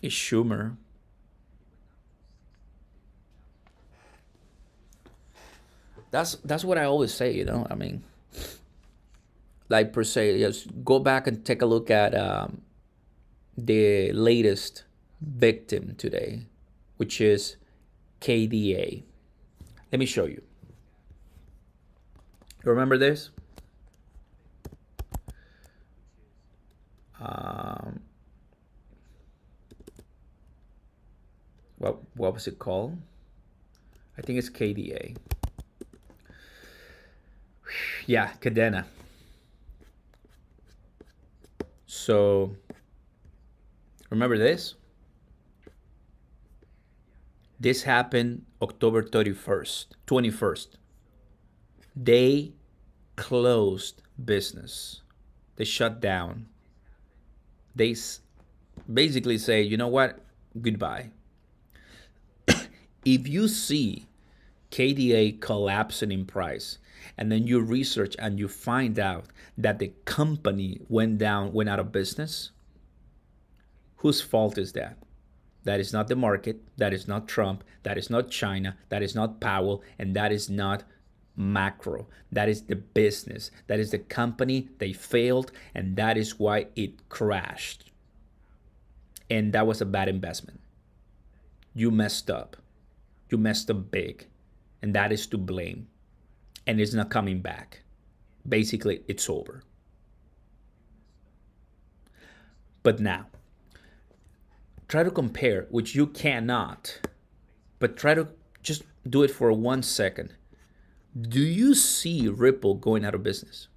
It's Schumer. That's what I always say, I mean, like per se, just go back and take a look at the latest victim today, which is KDA. Let me show you. Remember this? What was it called? I think it's KDA. Yeah, Cadena. So, remember this? This happened October 21st. They closed business. They shut down. They basically say, you know what? Goodbye. If you see KDA collapsing in price, and then you research and you find out that the company went out of business, whose fault is that? That is not the market, that is not Trump, that is not China, that is not Powell, and that is not macro. That is the business. That is the company. They failed, and that is why it crashed. And that was a bad investment. You messed up. You messed up big, and that is to blame. And it's not coming back. Basically, it's over. But now, try to compare, which you cannot, but try to just do it for 1 second. Do you see Ripple going out of business?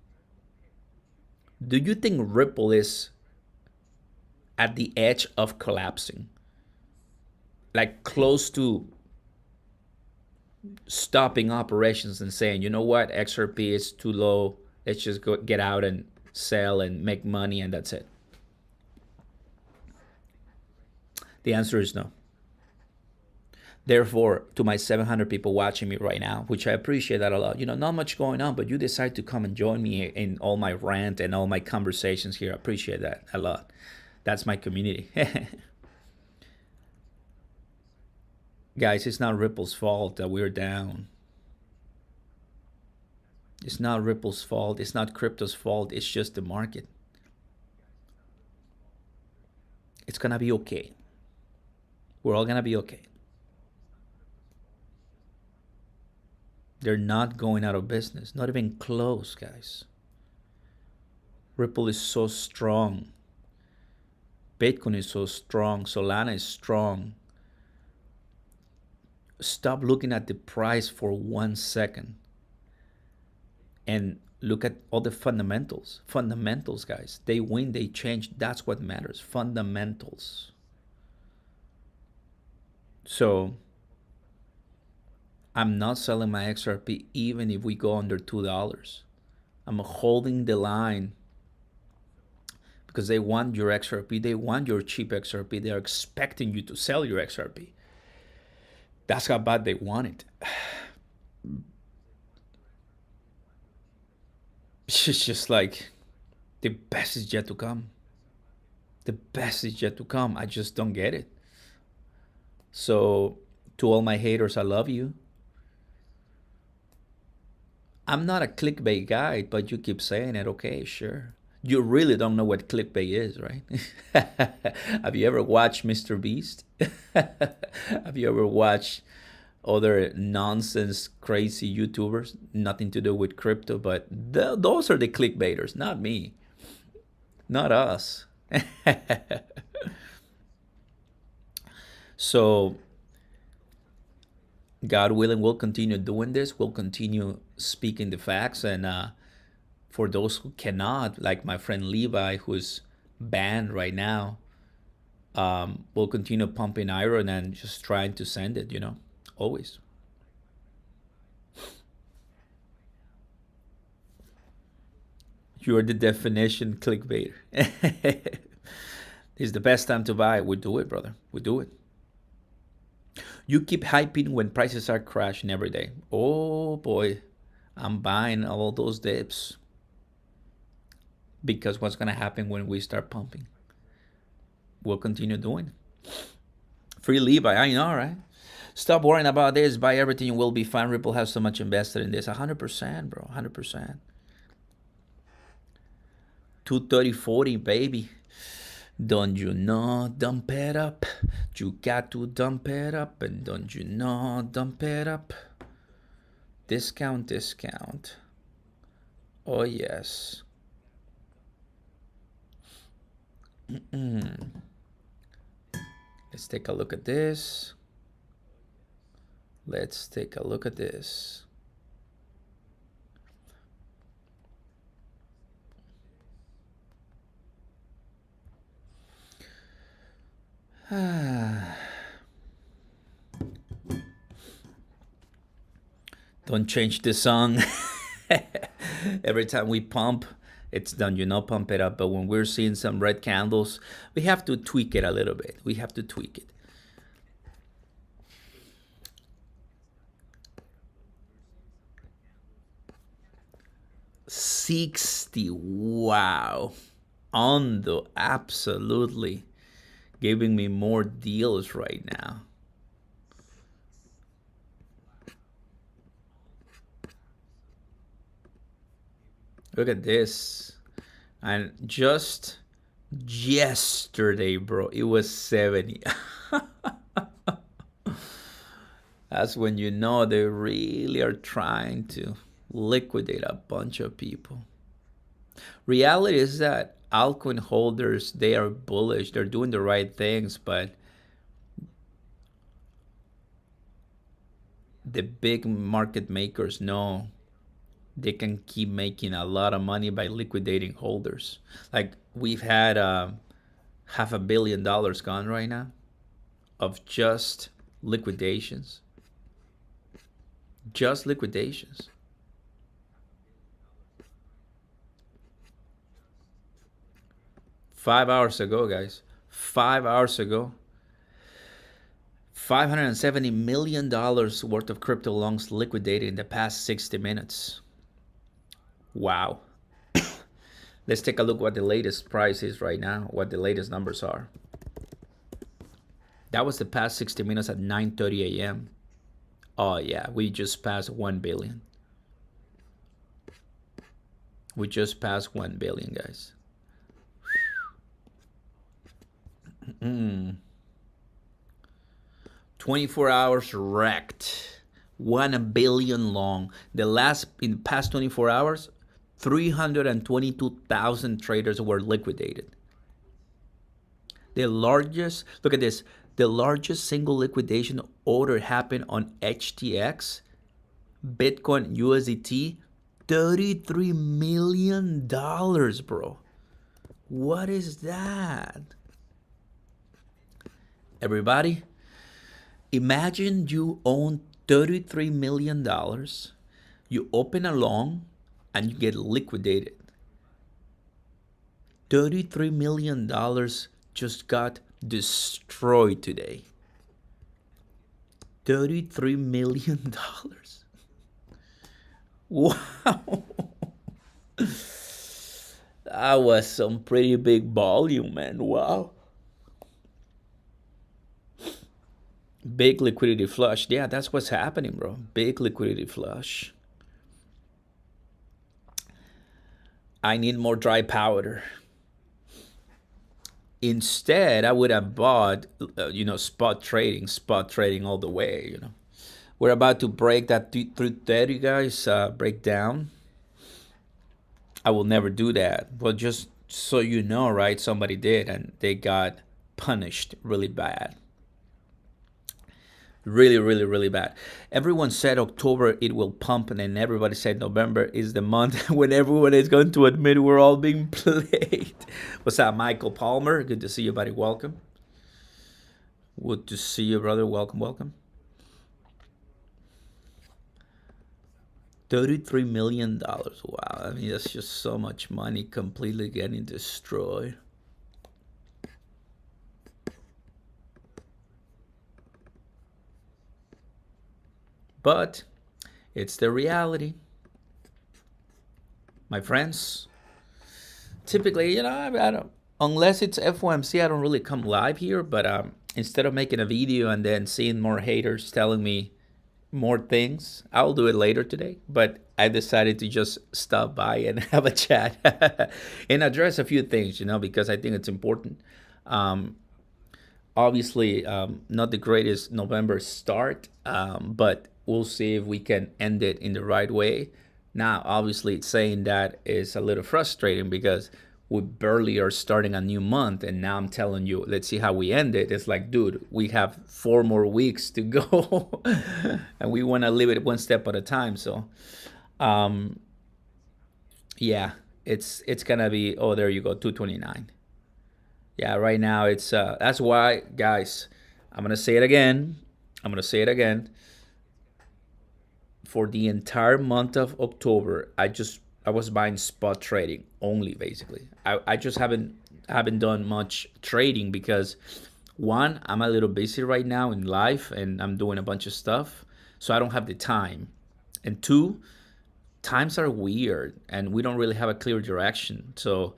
Do you think Ripple is at the edge of collapsing? Like close to stopping operations and saying, you know what, XRP is too low. Let's just go get out and sell and make money, and that's it. The answer is no. Therefore, to my 700 people watching me right now, which I appreciate that a lot, not much going on, but you decide to come and join me in all my rant and all my conversations here. I appreciate that a lot. That's my community. Guys, it's not Ripple's fault that we're down. It's not Ripple's fault. It's not crypto's fault. It's just the market. It's going to be okay. We're all going to be okay. They're not going out of business. Not even close, guys. Ripple is so strong. Bitcoin is so strong. Solana is strong. Stop looking at the price for 1 second and look at all the fundamentals. Fundamentals, guys. They win, they change. That's what matters. Fundamentals. So I'm not selling my XRP even if we go under $2. I'm holding the line because they want your XRP. They want your cheap XRP. They are expecting you to sell your XRP. That's how bad they want it. It's just like the best is yet to come. The best is yet to come. I just don't get it. So, to all my haters, I love you. I'm not a clickbait guy, but you keep saying it. Okay, sure. You really don't know what clickbait is, right? Have you ever watched Mr. Beast? Have you ever watched other nonsense, crazy YouTubers? Nothing to do with crypto, but those are the clickbaiters, not me, not us. So, God willing, we'll continue doing this. We'll continue speaking the facts. And for those who cannot, like my friend Levi, who's banned right now, we'll continue pumping iron and just trying to send it, always. You're the definition clickbaiter. It's the best time to buy. We do it, brother. We do it. You keep hyping when prices are crashing every day. Oh boy, I'm buying all those dips. Because what's going to happen when we start pumping? We'll continue doing it. Free Levi, I know, right? Stop worrying about this. Buy everything, you will be fine. Ripple has so much invested in this. 100%, bro. 100%. 230.40, baby. Don't you know, dump it up. You got to dump it up. And don't you know, dump it up. Discount, discount. Oh, yes. Let's take a look at this. Let's take a look at this. Don't change the song. Every time we pump, it's done, pump it up. But when we're seeing some red candles, we have to tweak it a little bit. We have to tweak it. $60, wow. Absolutely giving me more deals right now. Look at this. And just yesterday, bro, it was 70. That's when you know they really are trying to liquidate a bunch of people. Reality is that altcoin holders, they are bullish. They're doing the right things, but the big market makers know they can keep making a lot of money by liquidating holders. Like we've had $500 million gone right now of just liquidations. Just liquidations. Five hours ago, guys. 5 hours ago. $570 million worth of crypto longs liquidated in the past 60 minutes. Wow. Let's take a look what the latest price is right now, what the latest numbers are. That was the past 60 minutes at 9:30 a.m. Oh yeah, we just passed 1 billion. We just passed 1 billion, guys. 24 hours wrecked. 1 billion long. In the past 24 hours, 322,000 traders were liquidated. The largest, look at this, the largest single liquidation order happened on HTX, Bitcoin USDT, $33 million, bro. What is that? Everybody, imagine you own $33 million, you open a long, and you get liquidated. $33 million just got destroyed today. $33 million. Wow. That was some pretty big volume, man. Wow. Big liquidity flush. Yeah, that's what's happening, bro. Big liquidity flush. I need more dry powder. Instead, I would have bought, spot trading all the way. We're about to break that 330, guys. Break down. I will never do that. But just so you know, right? Somebody did, and they got punished really bad. Really, really, really bad. Everyone said October it will pump, and then everybody said November is the month when everyone is going to admit we're all being played. What's up, Michael Palmer? Good to see you, buddy. Welcome. Good to see you, brother. Welcome, welcome. $33 million. Wow, I mean, that's just so much money completely getting destroyed. But it's the reality. My friends, typically, I don't, unless it's FOMC, I don't really come live here. But instead of making a video and then seeing more haters telling me more things, I'll do it later today. But I decided to just stop by and have a chat and address a few things, because I think it's important. Obviously, not the greatest November start, but we'll see if we can end it in the right way. Now, obviously, saying that is a little frustrating because we barely are starting a new month, and now I'm telling you, let's see how we end it. It's like, dude, we have 4 more weeks to go, and we want to live it one step at a time. So, yeah, it's gonna be. Oh, there you go, 229. Yeah, right now it's that's why, guys, I'm gonna say it again. For the entire month of October, I was buying spot trading only, basically. I just haven't done much trading because, one, I'm a little busy right now in life and I'm doing a bunch of stuff, so I don't have the time. And two, times are weird and we don't really have a clear direction. So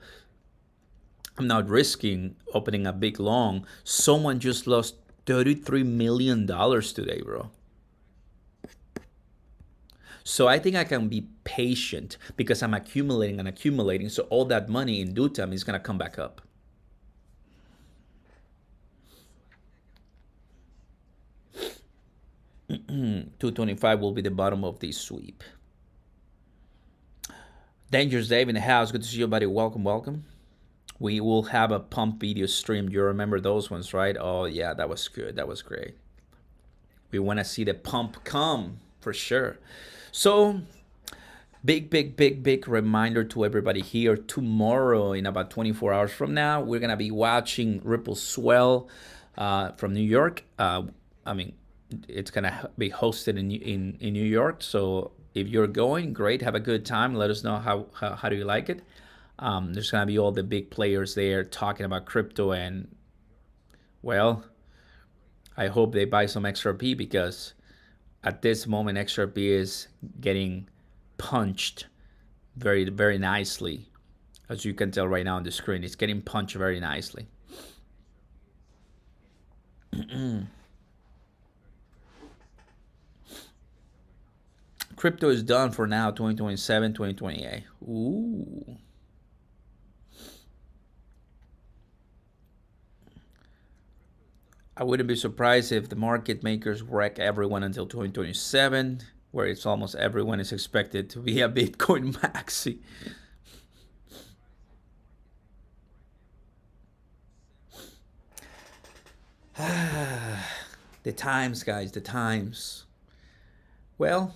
I'm not risking opening a big long. Someone just lost $33 million today, bro. So I think I can be patient because I'm accumulating and accumulating. So all that money in due time is going to come back up. $225 will be the bottom of this sweep. Dangerous Dave in the house. Good to see you, buddy. Welcome, welcome. We will have a pump video stream. You remember those ones, right? Oh, yeah, that was good. That was great. We want to see the pump come for sure. So, big reminder to everybody here. Tomorrow, in about 24 hours from now, we're going to be watching Ripple Swell from New York. I mean, it's going to be hosted in New York. So, if you're going, great. Have a good time. Let us know how do you like it. There's going to be all the big players there talking about crypto. And, well, I hope they buy some XRP because at this moment, XRP is getting punched very, very nicely. As you can tell right now on the screen, it's getting punched very nicely. Crypto is done for now, 2027, 2028. Ooh. I wouldn't be surprised if the market makers wreck everyone until 2027, where it's almost everyone is expected to be a Bitcoin maxi. The times, guys, the times. Well,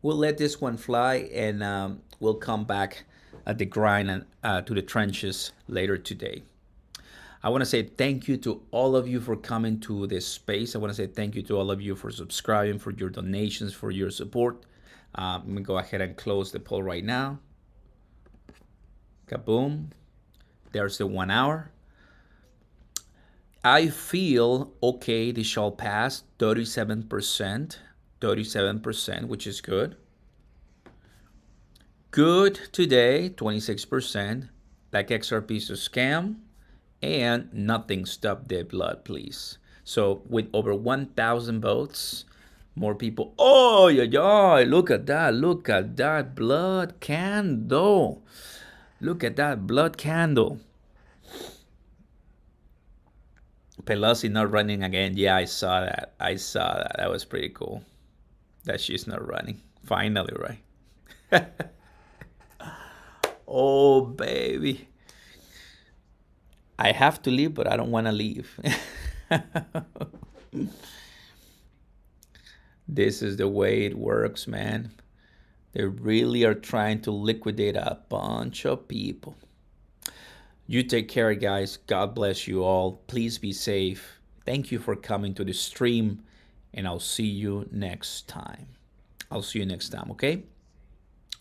we'll let this one fly and we'll come back at the grind and to the trenches later today. I want to say thank you to all of you for coming to this space. I want to say thank you to all of you for subscribing, for your donations, for your support. I'm going to go ahead and close the poll right now. Kaboom. There's the 1 hour. I feel okay, this shall pass 37%, which is good. Good today, 26%. Like XRP is a scam, and nothing stopped the blood, please. So with over 1,000 votes, more people. Oh, yeah, yeah, look at that. Look at that blood candle. Look at that blood candle. Pelosi not running again. Yeah, I saw that. I saw that. That was pretty cool. That she's not running. Finally, right? Oh, baby. I have to leave, but I don't want to leave. This is the way it works, man. They really are trying to liquidate a bunch of people. You take care, guys. God bless you all. Please be safe. Thank you for coming to the stream, and I'll see you next time. I'll see you next time, okay?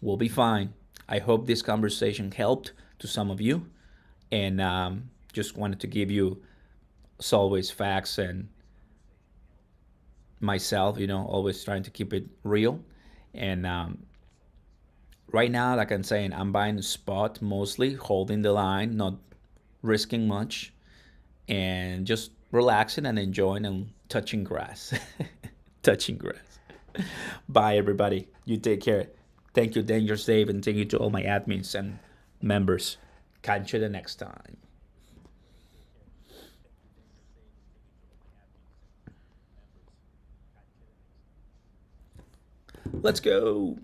We'll be fine. I hope this conversation helped to some of you, and just wanted to give you, as always, facts and myself, always trying to keep it real. And right now, like I'm saying, I'm buying a spot mostly, holding the line, not risking much, and just relaxing and enjoying and touching grass. Touching grass. Bye, everybody. You take care. Thank you, Dangerous Dave, and thank you to all my admins and members. Catch you the next time. Let's go.